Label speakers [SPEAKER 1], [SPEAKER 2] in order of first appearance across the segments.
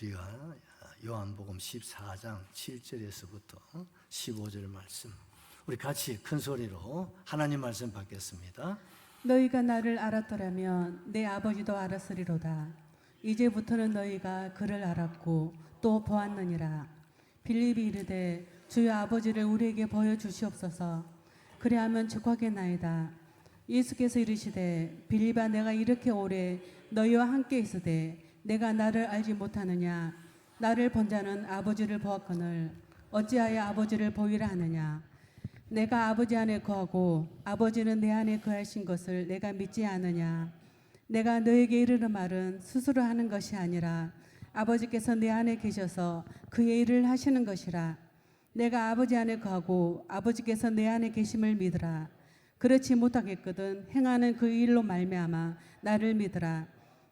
[SPEAKER 1] 우리가 요한복음 14장 7절에서부터 15절 말씀 우리 같이 큰 소리로 하나님 말씀 받겠습니다.
[SPEAKER 2] 너희가 나를 알았더라면 내 아버지도 알았으리로다. 이제부터는 너희가 그를 알았고 또 보았느니라. 빌립이 이르되 주여 아버지를 우리에게 보여주시옵소서. 그리하면 족하겠나이다. 예수께서 이르시되 빌립아 내가 이렇게 오래 너희와 함께 있으되 내가 나를 알지 못하느냐. 나를 본 자는 아버지를 보았거늘 어찌하여 아버지를 보이라 하느냐. 내가 아버지 안에 거하고 아버지는 내 안에 거하신 것을 내가 믿지 않느냐. 내가 너에게 이르는 말은 스스로 하는 것이 아니라 아버지께서 내 안에 계셔서 그의 일을 하시는 것이라. 내가 아버지 안에 거하고 아버지께서 내 안에 계심을 믿으라. 그렇지 못하겠거든 행하는 그 일로 말미암아 나를 믿으라.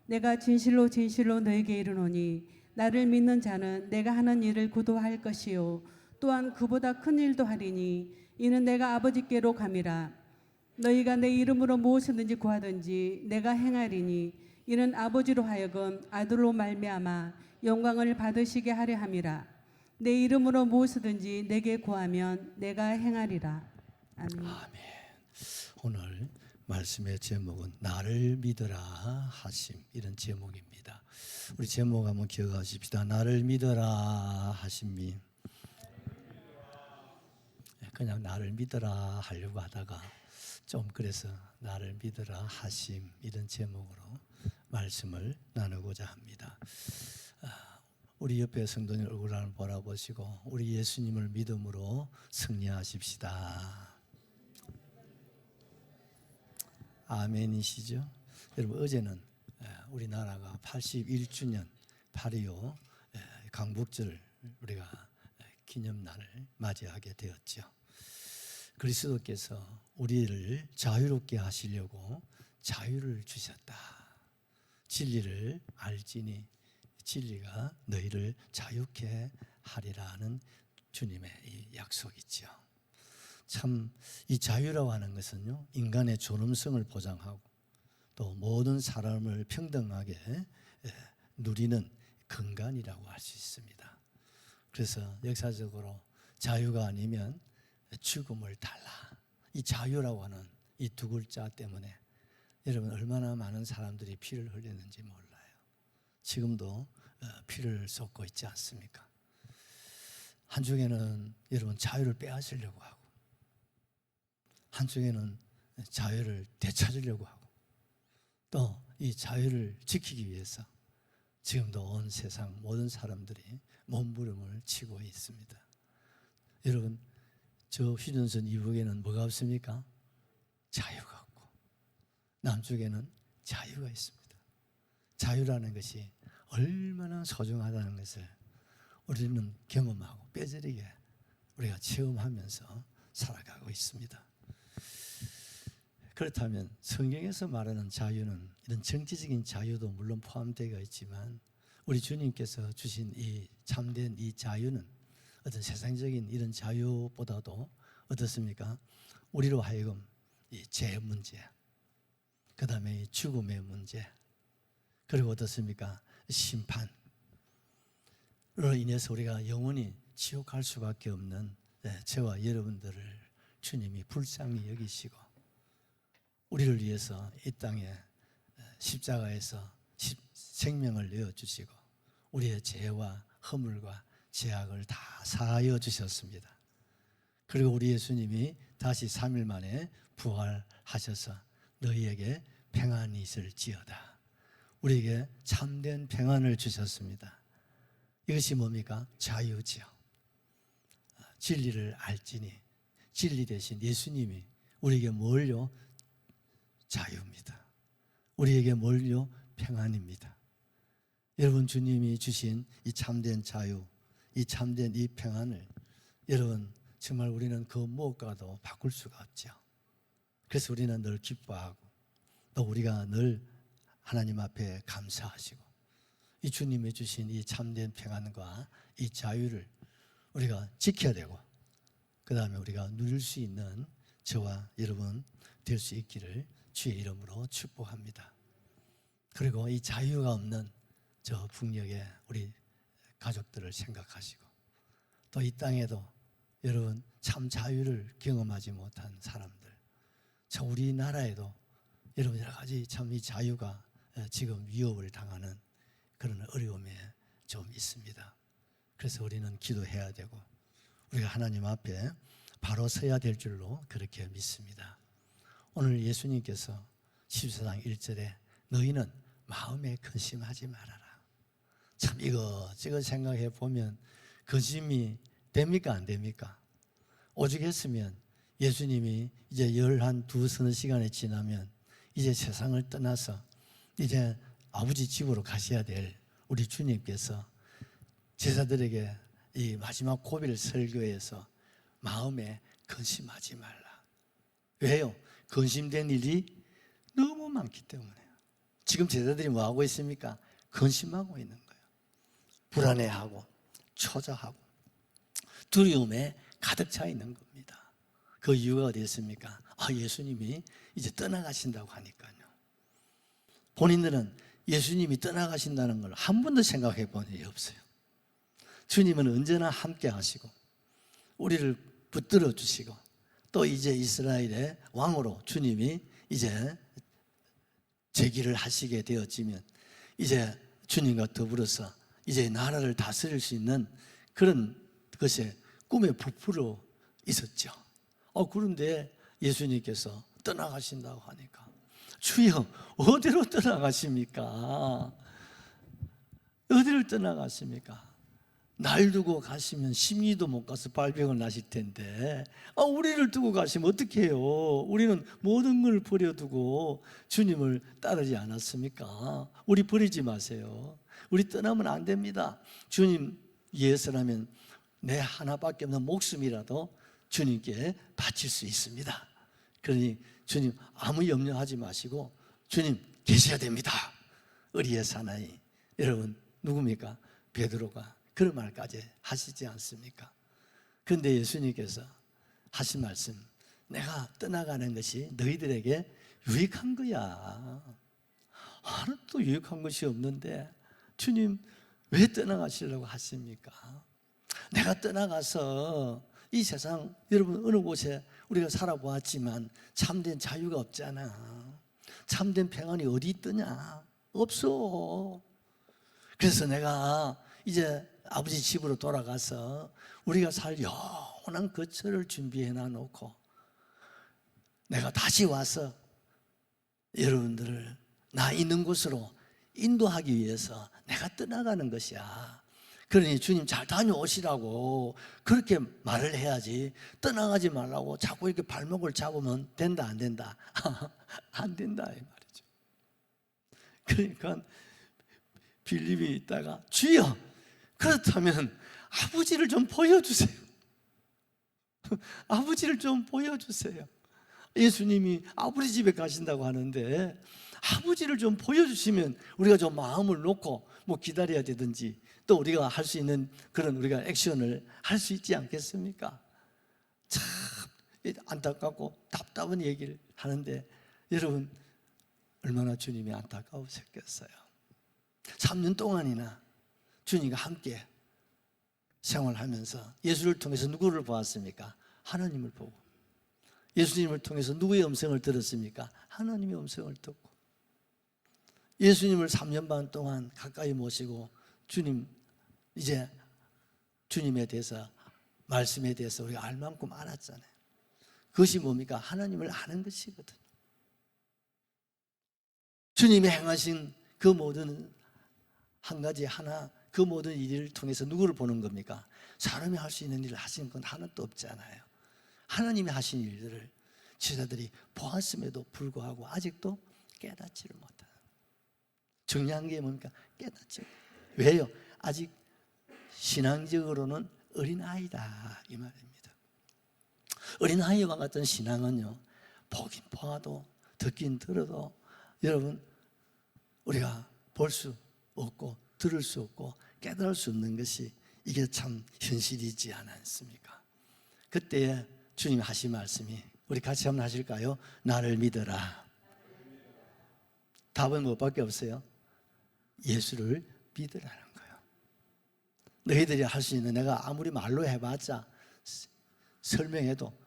[SPEAKER 2] 내가 진실로 진실로 너에게 이르노니 나를 믿는 자는 내가 하는 일을 그도 할 것이요 또한 그보다 큰 일도 하리니 이는 내가 아버지께로 감이라. 너희가 내 이름으로 무엇이든지 구하든지 내가 행하리니 이는 아버지로 하여금 아들로 말미암아 영광을 받으시게 하려 함이라. 내 이름으로 무엇이든지 내게 구하면 내가 행하리라. 아멘.
[SPEAKER 1] 아멘. 오늘 말씀의 제목은 나를 믿어라 하심, 이런 제목입니다. 우리 제목 한번 기억하십시다. 나를 믿어라 하심이. 그냥 나를 믿어라 하려고 하다가 좀 그래서 나를 믿어라 하심, 이런 제목으로 말씀을 나누고자 합니다. 우리 옆에 성도님 얼굴 한번 바라보시고 우리 예수님을 믿음으로 승리하십시다. 아멘이시죠? 여러분, 어제는 우리나라가 81주년 8.25 강북절 우리가 기념날을 맞이하게 되었죠. 그리스도께서 우리를 자유롭게 하시려고 자유를 주셨다. 진리를 알지니 진리가 너희를 자유케 하리라는 주님의 이 약속이죠. 참 이 자유라고 하는 것은요, 인간의 존엄성을 보장하고 또 모든 사람을 평등하게 누리는 근간이라고 할 수 있습니다. 그래서 역사적으로 자유가 아니면 죽음을 달라, 이 자유라고 하는 이 두 글자 때문에 여러분 얼마나 많은 사람들이 피를 흘렸는지 몰라요. 지금도 피를 쏟고 있지 않습니까? 한쪽에는 여러분 자유를 빼앗으려고 하고 한쪽에는 자유를 되찾으려고 하고 또 이 자유를 지키기 위해서 지금도 온 세상 모든 사람들이 몸부림을 치고 있습니다. 여러분, 저 휴전선 이북에는 뭐가 없습니까? 자유가 없고 남쪽에는 자유가 있습니다. 자유라는 것이 얼마나 소중하다는 것을 우리는 경험하고 뼈저리게 우리가 체험하면서 살아가고 있습니다. 그렇다면 성경에서 말하는 자유는 이런 정치적인 자유도 물론 포함되어 있지만 우리 주님께서 주신 이 참된 이 자유는 어떤 세상적인 이런 자유보다도 어떻습니까? 우리로 하여금 이 죄 문제, 그 다음에 이 죽음의 문제, 그리고 어떻습니까? 심판으로 인해서 우리가 영원히 지옥 갈 수밖에 없는 저와 여러분들을 주님이 불쌍히 여기시고 우리를 위해서 이 땅에 십자가에서 생명을 내어주시고 우리의 죄와 허물과 죄악을 다 사하여 주셨습니다. 그리고 우리 예수님이 다시 3일 만에 부활하셔서 너희에게 평안이 있을지어다. 우리에게 참된 평안을 주셨습니다. 이것이 뭡니까? 자유지요. 진리를 알지니 진리 대신 예수님이 우리에게 뭘요? 자유입니다. 우리에게 뭘요? 평안입니다. 여러분, 주님이 주신 이 참된 자유, 이 참된 이 평안을 여러분 정말 우리는 그 무엇과도 바꿀 수가 없죠. 그래서 우리는 늘 기뻐하고 또 우리가 늘 하나님 앞에 감사하시고 이 주님이 주신 이 참된 평안과 이 자유를 우리가 지켜야 되고 그 다음에 우리가 누릴 수 있는 저와 여러분 될 수 있기를 주의 이름으로 축복합니다. 그리고 이 자유가 없는 저 북녘에 우리 가족들을 생각하시고 또 이 땅에도 여러분 참 자유를 경험하지 못한 사람들, 참 우리나라에도 여러분 여러 가지 참 이 자유가 지금 위협을 당하는 그런 어려움에 좀 있습니다. 그래서 우리는 기도해야 되고 우리가 하나님 앞에 바로 서야 될 줄로 그렇게 믿습니다. 오늘 예수님께서 14장 1절에 너희는 마음에 근심하지 말아라. 참 이것저것 생각해 보면 근심이 됩니까 안 됩니까? 오죽했으면 예수님이 이제 12 시간이 지나면 이제 세상을 떠나서 이제 아버지 집으로 가셔야 될 우리 주님께서 제자들에게 이 마지막 고비를 설교해서 마음에 근심하지 말라. 왜요? 근심된 일이 너무 많기 때문에요. 지금 제자들이 뭐 하고 있습니까? 근심하고 있는 거예요. 불안해하고 초조하고 두려움에 가득 차 있는 겁니다. 그 이유가 어디 있습니까? 예수님이 이제 떠나가신다고 하니까요. 본인들은 예수님이 떠나가신다는 걸 한 번도 생각해 본 일이 없어요. 주님은 언제나 함께 하시고 우리를 붙들어 주시고 또 이제 이스라엘의 왕으로 주님이 이제 재기를 하시게 되었지만 이제 주님과 더불어서 이제 나라를 다스릴 수 있는 그런 것에 꿈에 부풀어 있었죠. 그런데 예수님께서 떠나가신다고 하니까 주여 어디로 떠나가십니까? 어디를 떠나가십니까? 날 두고 가시면 심리도 못 가서 발병을 나실 텐데 우리를 두고 가시면 어떻게 해요? 우리는 모든 걸 버려두고 주님을 따르지 않았습니까? 우리 버리지 마세요. 우리 떠나면 안 됩니다. 주님 위해서라면 내 하나밖에 없는 목숨이라도 주님께 바칠 수 있습니다. 그러니 주님 아무 염려하지 마시고 주님 계셔야 됩니다. 의리의 사나이 여러분 누굽니까? 베드로가 그런 말까지 하시지 않습니까? 그런데 예수님께서 하신 말씀, 내가 떠나가는 것이 너희들에게 유익한 거야. 하나도 유익한 것이 없는데 주님 왜 떠나가시려고 하십니까? 내가 떠나가서 이 세상 여러분 어느 곳에 우리가 살아보았지만 참된 자유가 없잖아. 참된 평안이 어디 있더냐? 없어. 그래서 내가 이제 아버지 집으로 돌아가서 우리가 살 영원한 거처를 준비해 놔놓고 내가 다시 와서 여러분들을 나 있는 곳으로 인도하기 위해서 내가 떠나가는 것이야. 그러니 주님 잘 다녀오시라고 그렇게 말을 해야지 떠나가지 말라고 자꾸 이렇게 발목을 잡으면 된다 안 된다? 안 된다 이 말이죠. 그러니까 빌립이 있다가 주여 그렇다면 아버지를 좀 보여주세요. 아버지를 좀 보여주세요. 예수님이 아버지 집에 가신다고 하는데 아버지를 좀 보여주시면 우리가 좀 마음을 놓고 뭐 기다려야 되든지 또 우리가 할 수 있는 그런 우리가 액션을 할 수 있지 않겠습니까? 참 안타깝고 답답한 얘기를 하는데 여러분 얼마나 주님이 안타까우셨겠어요. 3년 동안이나 주님과 함께 생활하면서 예수를 통해서 누구를 보았습니까? 하나님을 보고. 예수님을 통해서 누구의 음성을 들었습니까? 하나님의 음성을 듣고. 예수님을 3년 반 동안 가까이 모시고 주님 이제 주님에 대해서 말씀에 대해서 우리가 알 만큼 알았잖아요. 그것이 뭡니까? 하나님을 아는 것이거든요. 주님이 행하신 그 모든 한 가지 하나 그 모든 일을 통해서 누구를 보는 겁니까? 사람이 할 수 있는 일을 하신 건 하나도 없잖아요. 하나님이 하신 일들을 제자들이 보았음에도 불구하고 아직도 깨닫지를 못하는. 중요한 게 뭡니까? 깨닫지. 왜요? 아직 신앙적으로는 어린아이다 이 말입니다. 어린아이와 같은 신앙은요 보긴 보아도 듣긴 들어도 여러분 우리가 볼 수 없고 들을 수 없고 깨달을 수 없는 것이 이게 참 현실이지 않습니까? 그때 주님 하신 말씀이 우리 같이 한번 하실까요? 나를 믿어라. 답은 뭐밖에 없어요? 예수를 믿으라는 거예요. 너희들이 할 수 있는 내가 아무리 말로 해봤자 설명해도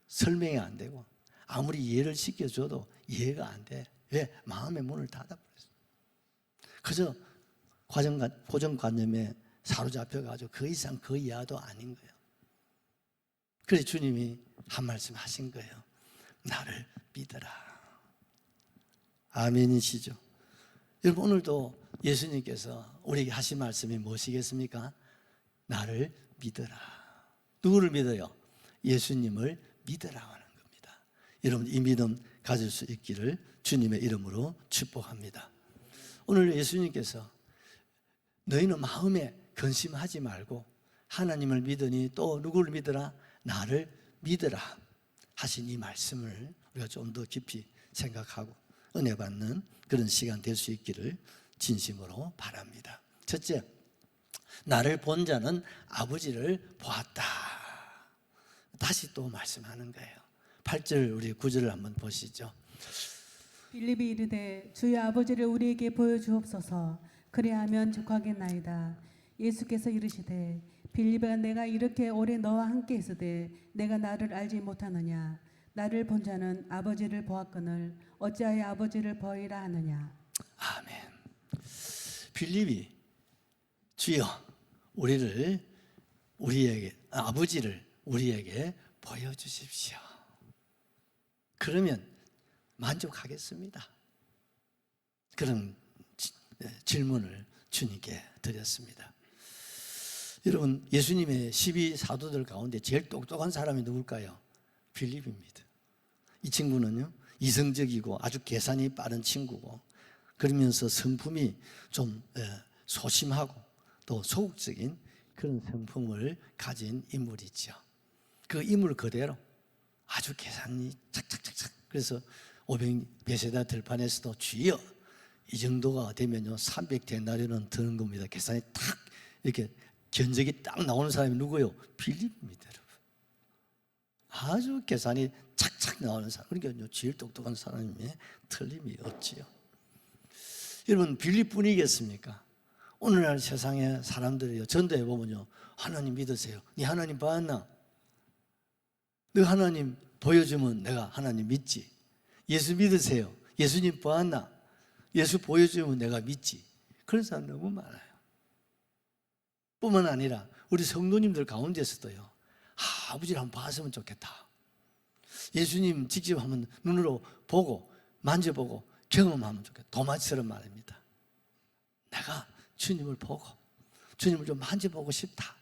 [SPEAKER 1] 설명이 안 되고 아무리 이해를 시켜줘도 이해가 안 돼. 왜? 마음의 문을 닫아버렸어. 그저 고정관념에 사로잡혀가지고 그 이상 그 이하도 아닌 거예요. 그래서 주님이 한 말씀 하신 거예요. 나를 믿어라. 아멘이시죠? 여러분, 오늘도 예수님께서 우리에게 하신 말씀이 무엇이겠습니까? 나를 믿어라. 누구를 믿어요? 예수님을 믿으라고 하는 겁니다. 여러분, 이 믿음 가질 수 있기를 주님의 이름으로 축복합니다. 오늘 예수님께서 너희는 마음에 근심하지 말고 하나님을 믿으니 또 누구를 믿으라? 나를 믿으라 하신 이 말씀을 우리가 좀 더 깊이 생각하고 은혜 받는 그런 시간 될 수 있기를 진심으로 바랍니다. 첫째, 나를 본 자는 아버지를 보았다. 다시 또 말씀하는 거예요. 8절 우리 9절을 한번 보시죠.
[SPEAKER 2] 빌립이 이르되 주의 아버지를 우리에게 보여주옵소서. 그리하면 족하겠나이다. 예수께서 이르시되 빌립아, 내가 이렇게 오래 너와 함께 있으되 내가 나를 알지 못하느냐? 나를 본 자는 아버지를 보았거늘 어찌하여 아버지를 보이라 하느냐?
[SPEAKER 1] 아멘. 빌립이 주여 아버지를 우리에게 보여주십시오. 그러면 만족하겠습니다. 그런 질문을 주님께 드렸습니다. 여러분, 예수님의 12사도들 가운데 제일 똑똑한 사람이 누굴까요? 빌립입니다. 이 친구는요, 이성적이고 아주 계산이 빠른 친구고, 그러면서 성품이 좀 소심하고 또 소극적인 그런 성품을 가진 인물이죠. 그 인물 그대로 아주 계산이 착착착착. 그래서 500베세다 들판에서도 주여 이 정도가 되면요 300데나리온은 드는 겁니다. 계산이 딱 이렇게 견적이 딱 나오는 사람이 누구예요? 빌립입니다, 여러분. 아주 계산이 착착 나오는 사람. 그러니까 제일 똑똑한 사람이 틀림이 없지요. 여러분, 빌립뿐이겠습니까? 오늘날 세상에 사람들이요 전도해 보면요, 하나님 믿으세요. 네 하나님 봤나? 너 하나님 보여주면 내가 하나님 믿지. 예수 믿으세요. 예수님 봤나? 예수 보여주면 내가 믿지. 그런 사람 너무 많아요. 뿐만 아니라 우리 성도님들 가운데서도요, 아버지를 한번 봤으면 좋겠다. 예수님 직접 한번 눈으로 보고 만져보고 경험하면 좋겠다. 도마처럼 말입니다. 내가 주님을 보고 주님을 좀 만져보고 싶다.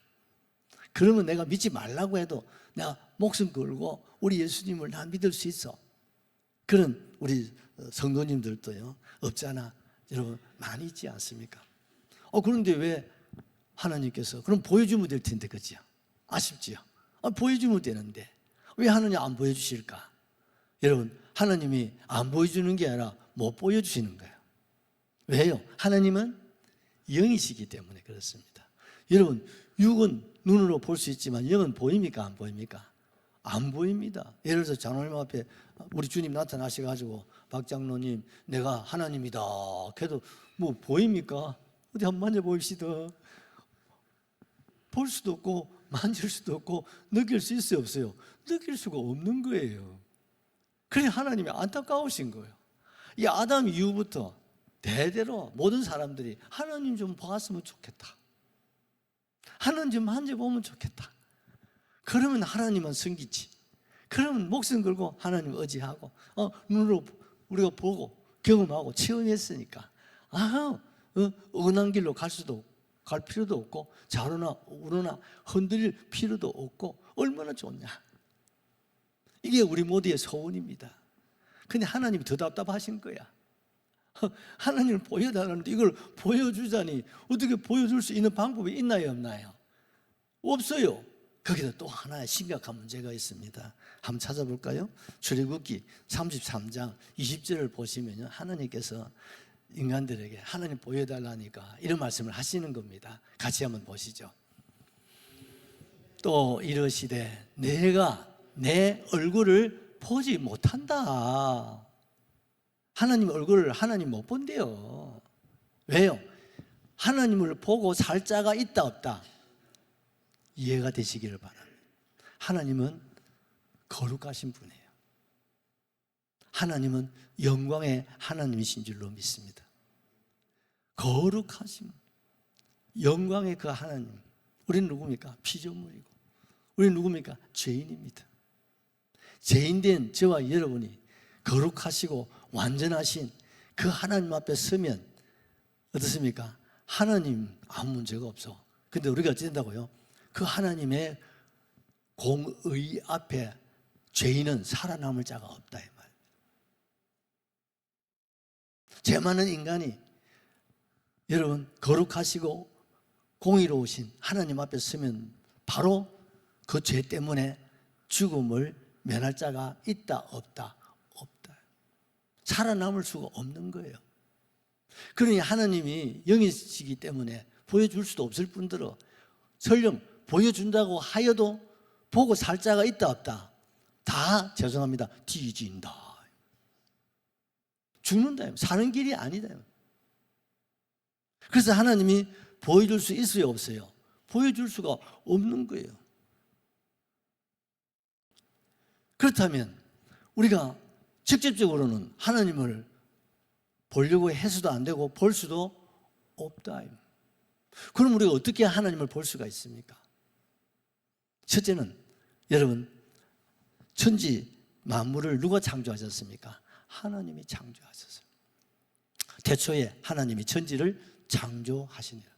[SPEAKER 1] 그러면 내가 믿지 말라고 해도 내가 목숨 걸고 우리 예수님을 나 믿을 수 있어. 그런 우리 성도님들도요 없잖아. 여러분, 많이 있지 않습니까? 그런데 왜 하나님께서 그럼 보여주면 될 텐데, 그죠? 아쉽지요? 보여주면 되는데 왜 하나님 안 보여주실까? 여러분, 하나님이 안 보여주는 게 아니라 못 보여주시는 거예요. 왜요? 하나님은 영이시기 때문에 그렇습니다. 여러분, 육은 눈으로 볼 수 있지만 영은 보입니까? 안 보입니까? 안 보입니다. 예를 들어서 장로님 앞에 우리 주님 나타나셔가지고 박 장로님 내가 하나님이다 해도 뭐 보입니까? 어디 한번 만져보십시다. 볼 수도 없고 만질 수도 없고 느낄 수 있어요, 없어요? 느낄 수가 없는 거예요. 그래 하나님이 안타까우신 거예요. 이 아담 이후부터 대대로 모든 사람들이 하나님 좀 봤으면 좋겠다. 하나님 좀 만져보면 좋겠다. 그러면 하나님은 섬기지. 그러면 목숨 걸고 하나님 의지하고 눈으로 우리가 보고 경험하고 체험했으니까 억울한 길로 갈 필요도 없고 좌로나 우로나 흔들릴 필요도 없고 얼마나 좋냐. 이게 우리 모두의 소원입니다. 근데 하나님이 더 답답하신 거야. 하나님을 보여달라는데 이걸 보여주자니 어떻게 보여줄 수 있는 방법이 있나요, 없나요? 없어요. 거기다 또 하나의 심각한 문제가 있습니다. 한번 찾아볼까요? 출애굽기 33장 20절을 보시면요, 하나님께서 인간들에게 하나님 보여달라니까 이런 말씀을 하시는 겁니다. 같이 한번 보시죠. 또 이러시되 내가 내 얼굴을 보지 못한다. 하나님 얼굴을 하나님 못 본대요. 왜요? 하나님을 보고 살 자가 있다 없다? 이해가 되시기를 바랍니다. 하나님은 거룩하신 분이에요. 하나님은 영광의 하나님이신 줄로 믿습니다. 거룩하신 영광의 그 하나님. 우리는 누굽니까? 피조물이고, 우리는 누굽니까? 죄인입니다. 죄인된 저와 여러분이 거룩하시고 완전하신 그 하나님 앞에 서면 어떻습니까? 하나님 아무 문제가 없어. 근데 우리가 어찌 된다고요? 그 하나님의 공의 앞에 죄인은 살아남을 자가 없다, 이 말. 죄 많은 인간이 여러분 거룩하시고 공의로우신 하나님 앞에 서면 바로 그 죄 때문에 죽음을 면할 자가 있다 없다? 없다. 살아남을 수가 없는 거예요. 그러니 하나님이 영이시기 때문에 보여줄 수도 없을 뿐더러 설령 보여준다고 하여도 보고 살 자가 있다 없다? 다 죄송합니다. 뒤진다. 죽는다. 사는 길이 아니다. 그래서 하나님이 보여줄 수 있어요, 없어요? 보여줄 수가 없는 거예요. 그렇다면 우리가 직접적으로는 하나님을 보려고 해서도 안 되고 볼 수도 없다. 그럼 우리가 어떻게 하나님을 볼 수가 있습니까? 첫째는 여러분, 천지 만물을 누가 창조하셨습니까? 하나님이 창조하셨어요. 태초에 하나님이 천지를 창조하시니라.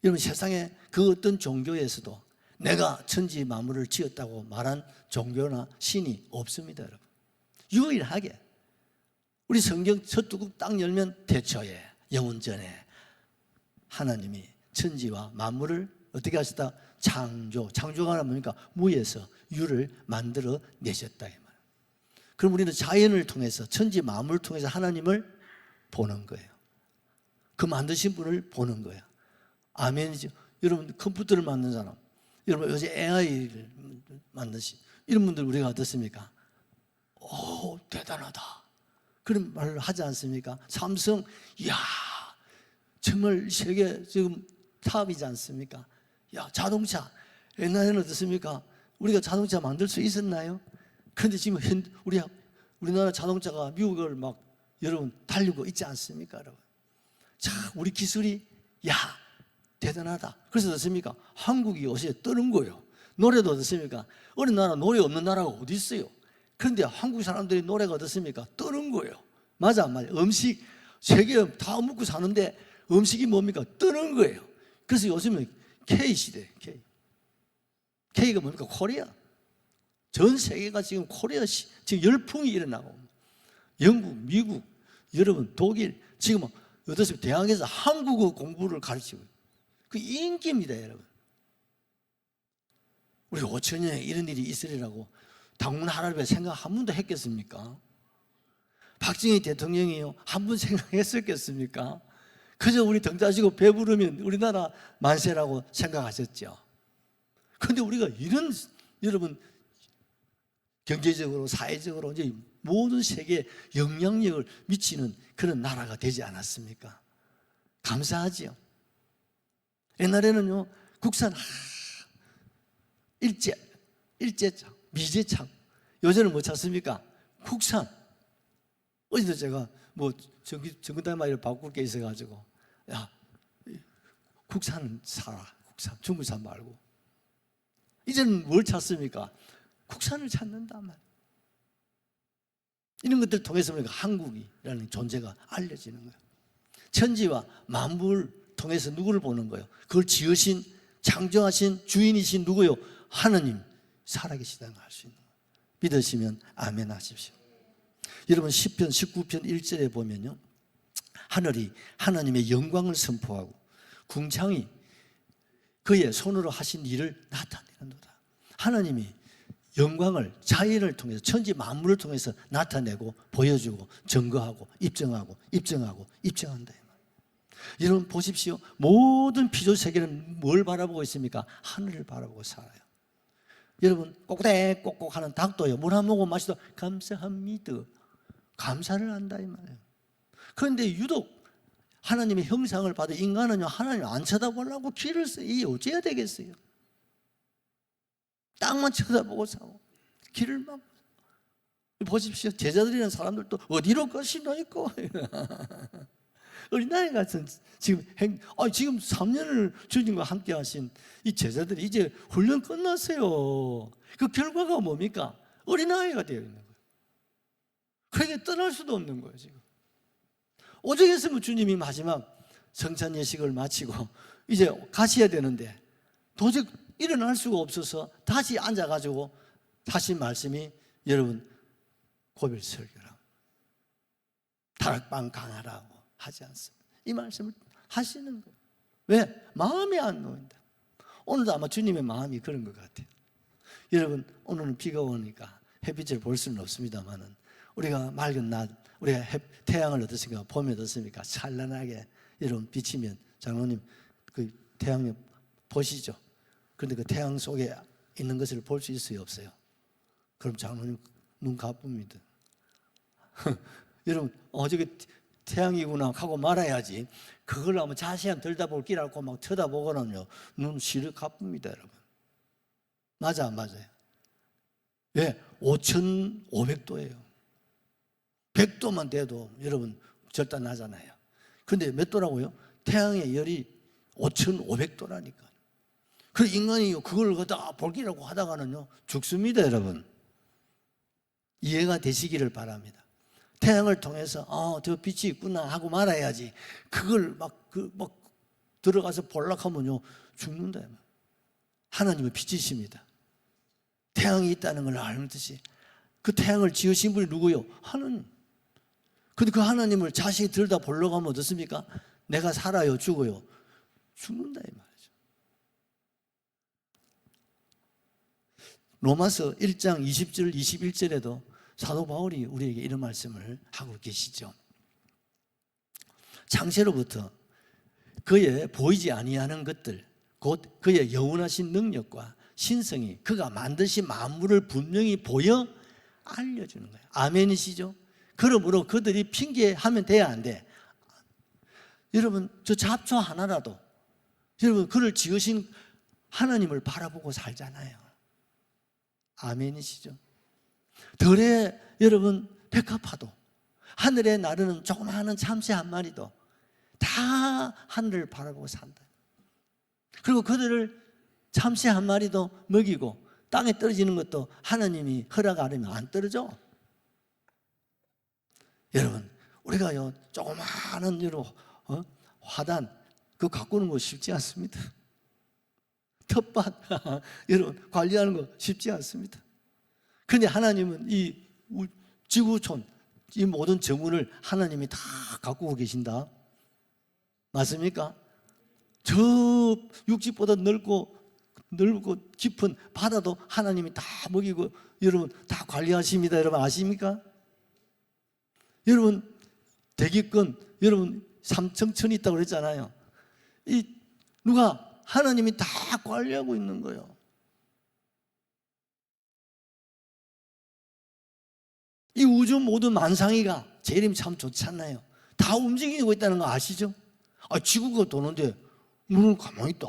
[SPEAKER 1] 여러분, 세상에 그 어떤 종교에서도 내가 천지 만물을 지었다고 말한 종교나 신이 없습니다, 여러분. 유일하게 우리 성경 첫 두국 딱 열면 태초에 영원 전에 하나님이 천지와 만물을 어떻게 하셨다? 창조가 뭡니까? 무에서 유를 만들어 내셨다, 이 말. 그럼 우리는 자연을 통해서 천지 만물을 통해서 하나님을 보는 거예요. 그 만드신 분을 보는 거예요. 아멘이죠. 여러분, 컴퓨터를 만든 사람, 여러분 요새 AI를 만드신 이런 분들 우리가 어떻습니까? 오, 대단하다, 그런 말을 하지 않습니까? 삼성, 이야, 정말 세계 지금 탑이지 않습니까? 야, 자동차, 옛날에는 어떻습니까? 우리가 자동차 만들 수 있었나요? 그런데 지금 우리나라 자동차가 미국을 막 여러분 달리고 있지 않습니까, 여러분? 자, 우리 기술이 야, 대단하다. 그래서 어떻습니까? 한국이 요새 뜨는 거예요. 노래도 어떻습니까? 어느 나라 노래 없는 나라가 어디 있어요? 그런데 한국 사람들이 노래가 어떻습니까? 뜨는 거예요. 맞아, 맞아. 음식 세계 다 먹고 사는데 음식이 뭡니까? 뜨는 거예요. 그래서 요즘은 K시대, K가 뭡니까? 코리아. 전 세계가 지금 코리아 지금 열풍이 일어나고, 영국, 미국, 여러분 독일, 지금 어떻습니까? 대학에서 한국어 공부를 가르치고, 그 인기입니다, 여러분. 우리 5천년에 이런 일이 있으리라고 당군 하나님의 생각 한 번도 했겠습니까? 박정희 대통령이요, 한 번 생각했었겠습니까? 그저 우리 등 따시고 배부르면 우리나라 만세라고 생각하셨죠. 그런데 우리가 이런, 여러분, 경제적으로 사회적으로 이제 모든 세계에 영향력을 미치는 그런 나라가 되지 않았습니까? 감사하지요. 옛날에는요, 국산 일제창, 미제창, 요새는 뭐 찾습니까? 국산. 어제도 제가 뭐 정근당마이를 바꿀 게 있어가지고, 야, 국산 사라, 국산, 중국산 말고. 이제는 뭘 찾습니까? 국산을 찾는단 말. 이런 것들 통해서 우리가 한국이라는 존재가 알려지는 거예요. 천지와 만물을 통해서 누구를 보는 거예요? 그걸 지으신, 창조하신 주인이신 누구요? 하나님 살아계시다는 걸 알 수 있는 거예요. 믿으시면 아멘 하십시오. 여러분, 시편 19편 1절에 보면요, 하늘이 하나님의 영광을 선포하고 궁창이 그의 손으로 하신 일을 나타내는도다. 하나님이 영광을 자연을 통해서, 천지 만물을 통해서 나타내고 보여주고 증거하고 입증한다. 여러분 보십시오. 모든 피조 세계는 뭘 바라보고 있습니까? 하늘을 바라보고 살아요. 여러분, 꼬꼬대꼬꼬 하는 닭도요, 물 한 모금 마시도 감사합니다, 감사를 한다 이 말이에요. 그런데 유독 하나님의 형상을 받은 인간은요, 하나님 안 쳐다보려고 길을 써요. 어째야 되겠어요? 땅만 쳐다보고 사고 길을 막 보십시오. 제자들이라는 사람들도 어디로 것이노이고 어린아이 같은 지금 지금 3년을 주님과 함께 하신 이 제자들이 이제 훈련 끝났어요. 그 결과가 뭡니까? 어린아이가 되어 있는 거예요. 그러니까 떠날 수도 없는 거예요. 지금 오죽했으면 주님이 마지막 성찬 예식을 마치고 이제 가셔야 되는데 도저히 일어날 수가 없어서 다시 앉아가지고 하신 말씀이 여러분 고별 설교라 다락방 강하라고 하지 않습니다. 이 말씀을 하시는 거예요. 왜? 마음이 안 놓인다. 오늘도 아마 주님의 마음이 그런 것 같아요. 여러분 오늘은 비가 오니까 햇빛을 볼 수는 없습니다만은 우리가 맑은 낮 우리가 태양을 어떻습니까? 봄에 어떻습니까? 찬란하게 여러분 비치면 장로님 그 태양을 보시죠. 그런데 그 태양 속에 있는 것을 볼 수 있어요? 없어요? 그럼 장로님 눈 가쁩니다. 여러분 저게 태양이구나 하고 말아야지 그걸 한번 자세히 들여다볼 끼라고 막 쳐다보고는요 눈 시력 가쁩니다. 여러분 맞아 안 맞아요? 왜? 5,500도예요 100도만 돼도 여러분 절단 나잖아요. 그런데 몇 도라고요? 태양의 열이 5,500도라니까. 그 인간이 그걸 갖다 볼기라고 하다가는요 죽습니다. 여러분 이해가 되시기를 바랍니다. 태양을 통해서 저 빛이 있구나 하고 말아야지 그걸 막 들어가서 볼락하면요 죽는다. 하나님은 빛이십니다. 태양이 있다는 걸 알듯이 그 태양을 지으신 분이 누구요? 하나님. 근데 그 하나님을 자세히 들여다보려고 하면 어떻습니까? 내가 살아요 죽어요? 죽는다 이 말이죠. 로마서 1장 20절 21절에도 사도 바울이 우리에게 이런 말씀을 하고 계시죠. 창세로부터 그의 보이지 아니하는 것들 곧 그의 영원하신 능력과 신성이 그가 만드신 만물을 분명히 보여 알려주는 거예요. 아멘이시죠? 그러므로 그들이 핑계하면 돼야 안 돼. 여러분 저 잡초 하나라도 여러분 그를 지으신 하나님을 바라보고 살잖아요. 아멘이시죠? 들에 여러분 백합화도 하늘에 나르는 조그마한 참새 한 마리도 다 하늘을 바라보고 산다. 그리고 그들을 참새 한 마리도 먹이고 땅에 떨어지는 것도 하나님이 허락 안 하면 안 떨어져. 여러분 우리가요 조그마한 화단 그거 가꾸는 거 쉽지 않습니다. 텃밭 여러분 관리하는 거 쉽지 않습니다. 그런데 하나님은 이 지구촌 이 모든 정원을 하나님이 다 가꾸고 계신다. 맞습니까? 저 육지보다 넓고 깊은 바다도 하나님이 다 먹이고 여러분 다 관리하십니다. 여러분 아십니까? 여러분 대기권 여러분 삼청천이 있다고 그랬잖아요. 누가 하나님이 다 관리하고 있는 거예요. 이 우주 모든 만상이가 재림이 참 좋잖아요. 다 움직이고 있다는 거 아시죠? 지구가 도는데 물은 가만히 있다.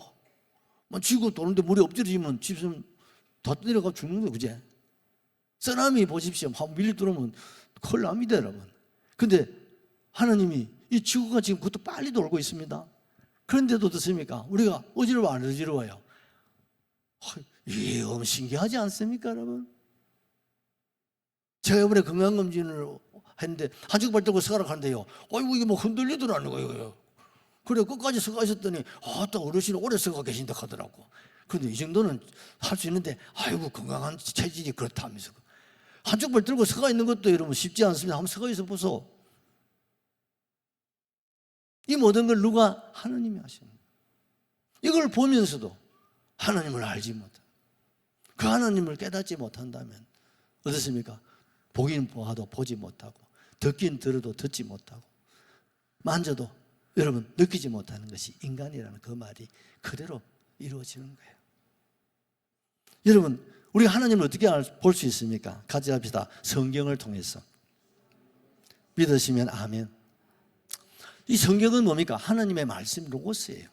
[SPEAKER 1] 지구가 도는데 물이 엎드려지면 집은 다 내려가 죽는 거예요. 그제? 쓰나미 보십시오. 한번 밀려 들어오면 큰일 납니다. 여러분. 근데 하나님이 이 지구가 지금 그것도 빨리 돌고 있습니다. 그런데도 어떻습니까? 우리가 어지러워 안 어지러워요? 이게 너무 신기하지 않습니까 여러분? 제가 이번에 건강검진을 했는데 한쪽 발 들고 서가락 하는데요 이게 뭐 흔들리더라는 거예요. 그래 끝까지 서가 있었더니 또 어르신이 오래 서가 계신다 하더라고. 그런데 이 정도는 할 수 있는데 아이고 건강한 체질이 그렇다 하면서 한쪽 발 들고 서가 있는 것도 여러분 쉽지 않습니다. 한번 서가 있어 보소. 이 모든 걸 누가? 하나님이 하시는 거예요. 이걸 보면서도 하나님을 알지 못한 그 하나님을 깨닫지 못한다면 어떻습니까? 보긴 보아도 보지 못하고 듣긴 들어도 듣지 못하고 만져도 여러분 느끼지 못하는 것이 인간이라는 그 말이 그대로 이루어지는 거예요. 여러분 우리가 하나님을 어떻게 볼 수 있습니까? 같이 합시다. 성경을 통해서. 믿으시면 아멘. 이 성경은 뭡니까? 하나님의 말씀 로고스예요.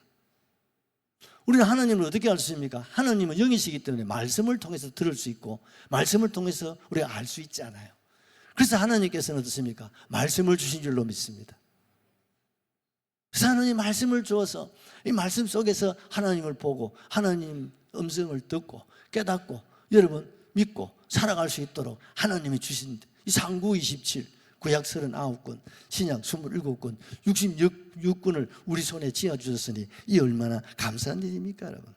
[SPEAKER 1] 우리는 하나님을 어떻게 알 수 있습니까? 하나님은 영이시기 때문에 말씀을 통해서 들을 수 있고 말씀을 통해서 우리가 알 수 있잖아요. 그래서 하나님께서는 어떻습니까? 말씀을 주신 줄로 믿습니다. 그래서 하나님 말씀을 주어서 이 말씀 속에서 하나님을 보고 하나님 음성을 듣고 깨닫고 여러분 믿고 살아갈 수 있도록 하나님이 주신 이 상구 27, 구약 39권, 신약 27권, 66권을 우리 손에 쥐어주셨으니 이 얼마나 감사한 일입니까 여러분.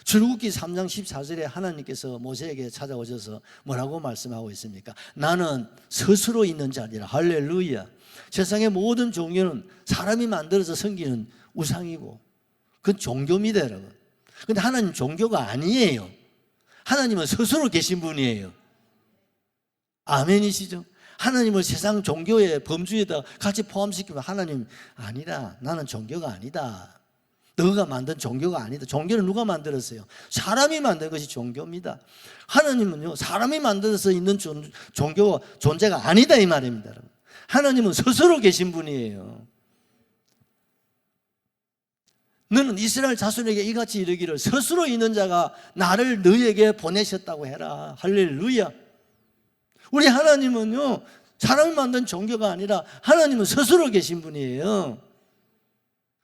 [SPEAKER 1] 출애굽기 3장 14절에 하나님께서 모세에게 찾아오셔서 뭐라고 말씀하고 있습니까? 나는 스스로 있는 자니라. 할렐루야. 세상의 모든 종교는 사람이 만들어서 섬기는 우상이고 그건 종교입니다 여러분. 그런데 하나님 종교가 아니에요. 하나님은 스스로 계신 분이에요. 아멘이시죠? 하나님을 세상 종교의 범주에다 같이 포함시키면 하나님 아니다. 나는 종교가 아니다. 너가 만든 종교가 아니다. 종교는 누가 만들었어요? 사람이 만든 것이 종교입니다. 하나님은요 사람이 만들어서 있는 종교가 존재가 아니다 이 말입니다 여러분. 하나님은 스스로 계신 분이에요. 너는 이스라엘 자손에게 이같이 이르기를 스스로 있는 자가 나를 너희에게 보내셨다고 해라. 할렐루야. 우리 하나님은요 사람이 만든 종교가 아니라 하나님은 스스로 계신 분이에요.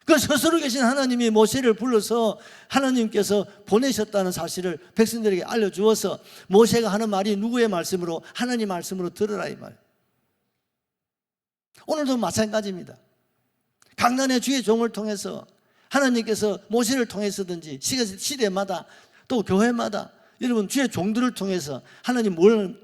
[SPEAKER 1] 그 스스로 계신 하나님이 모세를 불러서 하나님께서 보내셨다는 사실을 백성들에게 알려주어서 모세가 하는 말이 누구의 말씀으로? 하나님 말씀으로 들으라 이 말. 오늘도 마찬가지입니다. 강단의 주의 종을 통해서 하나님께서 모세를 통해서든지 시대마다 또 교회마다 여러분 주의 종들을 통해서 하나님 뭘